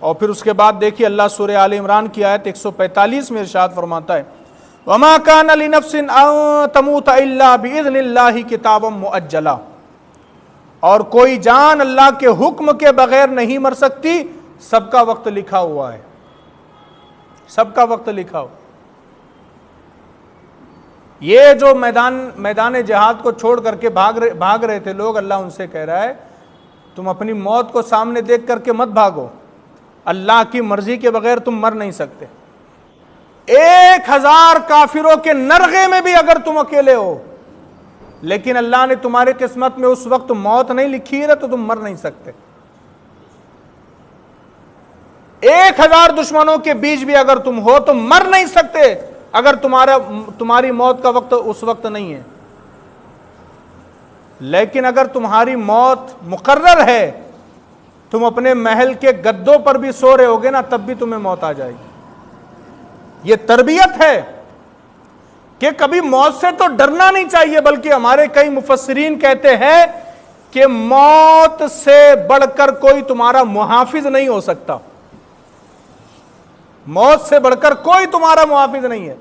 اور پھر اس کے بعد دیکھیے اللہ سورہ آل عمران کی آیت 145 میں ارشاد فرماتا ہے وَمَا كَانَ لِنَفْسٍ أَن تَمُوتَ إِلَّا بِإِذْنِ اللَّهِ كِتَابًا مُؤَجَّلًا، اور کوئی جان اللہ کے حکم کے بغیر نہیں مر سکتی، سب کا وقت لکھا ہوا ہے، سب کا وقت لکھا ہوا۔ یہ جو میدان جہاد کو چھوڑ کر کے بھاگ رہے تھے لوگ، اللہ ان سے کہہ رہا ہے تم اپنی موت کو سامنے دیکھ کر کے مت بھاگو، اللہ کی مرضی کے بغیر تم مر نہیں سکتے۔ 1000 کافروں کے نرغے میں بھی اگر تم اکیلے ہو، لیکن اللہ نے تمہاری قسمت میں اس وقت موت نہیں لکھی ہے تو تم مر نہیں سکتے۔ 1000 دشمنوں کے بیچ بھی اگر تم ہو تو مر نہیں سکتے اگر تمہاری موت کا وقت اس وقت نہیں ہے۔ لیکن اگر تمہاری موت مقرر ہے، تم اپنے محل کے گدوں پر بھی سو رہے ہوگے نا، تب بھی تمہیں موت آ جائے گی۔ یہ تربیت ہے کہ کبھی موت سے تو ڈرنا نہیں چاہیے، بلکہ ہمارے کئی مفسرین کہتے ہیں کہ موت سے بڑھ کر کوئی تمہارا محافظ نہیں ہو سکتا، موت سے بڑھ کر کوئی تمہارا محافظ نہیں ہے۔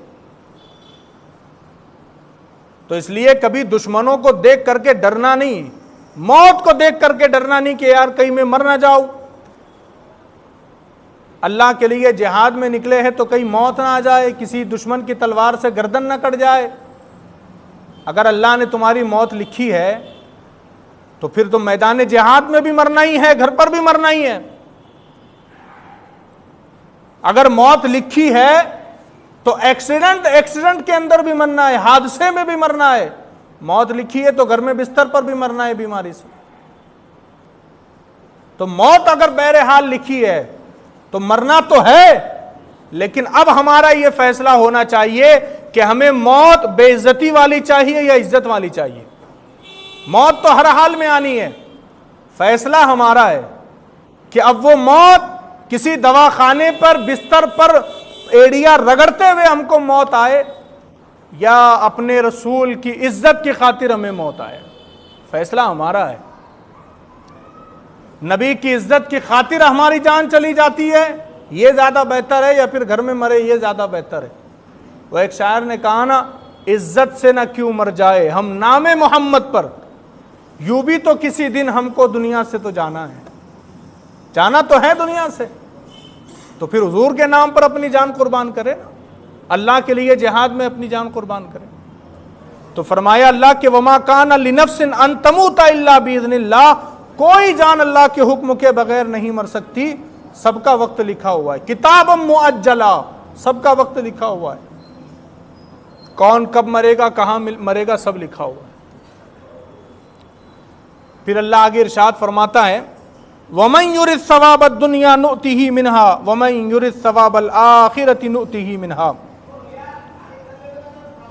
تو اس لیے کبھی دشمنوں کو دیکھ کر کے ڈرنا نہیں، موت کو دیکھ کر کے ڈرنا نہیں کہ یار کہیں میں مر نہ جاؤں۔ اللہ کے لیے جہاد میں نکلے ہیں تو کہیں موت نہ آ جائے، کسی دشمن کی تلوار سے گردن نہ کٹ جائے۔ اگر اللہ نے تمہاری موت لکھی ہے تو پھر تو میدان جہاد میں بھی مرنا ہی ہے، گھر پر بھی مرنا ہی ہے۔ اگر موت لکھی ہے تو ایکسیڈنٹ کے اندر بھی مرنا ہے، حادثے میں بھی مرنا ہے۔ موت لکھی ہے تو گھر میں بستر پر بھی مرنا ہے بیماری سے۔ تو موت اگر بہرحال لکھی ہے تو مرنا تو ہے، لیکن اب ہمارا یہ فیصلہ ہونا چاہیے کہ ہمیں موت بے عزتی والی چاہیے یا عزت والی چاہیے۔ موت تو ہر حال میں آنی ہے، فیصلہ ہمارا ہے کہ اب وہ موت کسی دواخانے پر بستر پر ایڑیا رگڑتے ہوئے ہم کو موت آئے، یا اپنے رسول کی عزت کی خاطر ہمیں موت آئے، فیصلہ ہمارا ہے۔ نبی کی عزت کی خاطر ہماری جان چلی جاتی ہے، یہ زیادہ بہتر ہے، یا پھر گھر میں مرے یہ زیادہ بہتر ہے۔ وہ ایک شاعر نے کہا نا، عزت سے نہ کیوں مر جائے ہم نام محمد پر، یوں بھی تو کسی دن ہم کو دنیا سے تو جانا ہے، جانا تو ہے دنیا سے، تو پھر حضور کے نام پر اپنی جان قربان کرے، اللہ کے لیے جہاد میں اپنی جان قربان کرے۔ تو فرمایا اللہ کہ وما کان لنفس ان تموت الا باذن اللہ، کوئی جان اللہ کے حکم کے بغیر نہیں مر سکتی، سب کا وقت لکھا ہوا ہے، کتاب مؤجلا، سب کا وقت لکھا ہوا ہے، کون کب مرے گا، کہاں مرے گا، سب لکھا ہوا ہے۔ پھر اللہ آگے ارشاد فرماتا ہے وَمَن يُرِدْ ثَوَابَ الدُّنْيَا نُؤْتِهِ مِنْهَا وَمَن يُرِدْ ثَوَابَ الْآخِرَةِ نُؤْتِهِ مِنْهَا،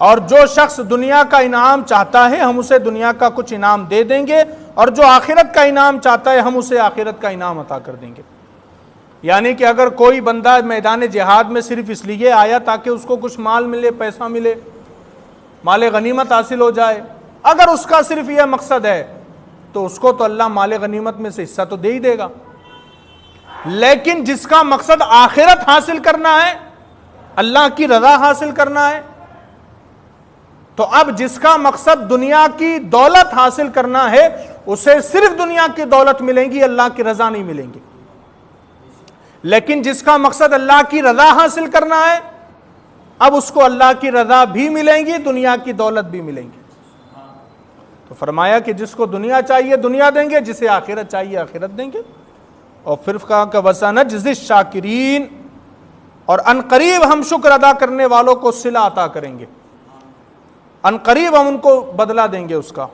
اور جو شخص دنیا کا انعام چاہتا ہے ہم اسے دنیا کا کچھ انعام دے دیں گے، اور جو آخرت کا انعام چاہتا ہے ہم اسے آخرت کا انعام عطا کر دیں گے۔ یعنی کہ اگر کوئی بندہ میدان جہاد میں صرف اس لیے آیا تاکہ اس کو کچھ مال ملے، پیسہ ملے، مال غنیمت حاصل ہو جائے، اگر اس کا صرف یہ مقصد ہے تو اس کو تو اللہ مال غنیمت میں سے حصہ تو دے ہی دے گا۔ لیکن جس کا مقصد آخرت حاصل کرنا ہے، اللہ کی رضا حاصل کرنا ہے، تو اب جس کا مقصد دنیا کی دولت حاصل کرنا ہے اسے صرف دنیا کی دولت ملیں گی، اللہ کی رضا نہیں ملیں گی۔ لیکن جس کا مقصد اللہ کی رضا حاصل کرنا ہے، اب اس کو اللہ کی رضا بھی ملیں گی، دنیا کی دولت بھی ملیں گی۔ تو فرمایا کہ جس کو دنیا چاہیے دنیا دیں گے، جسے آخرت چاہیے آخرت دیں گے۔ اور پھر کہا کہ وَسَنَجْزِي الشَّاكِرِينَ، اور عنقریب ہم شکر ادا کرنے والوں کو صلہ عطا کریں گے، عنقریب ہم ان کو بدلہ دیں گے اس کا۔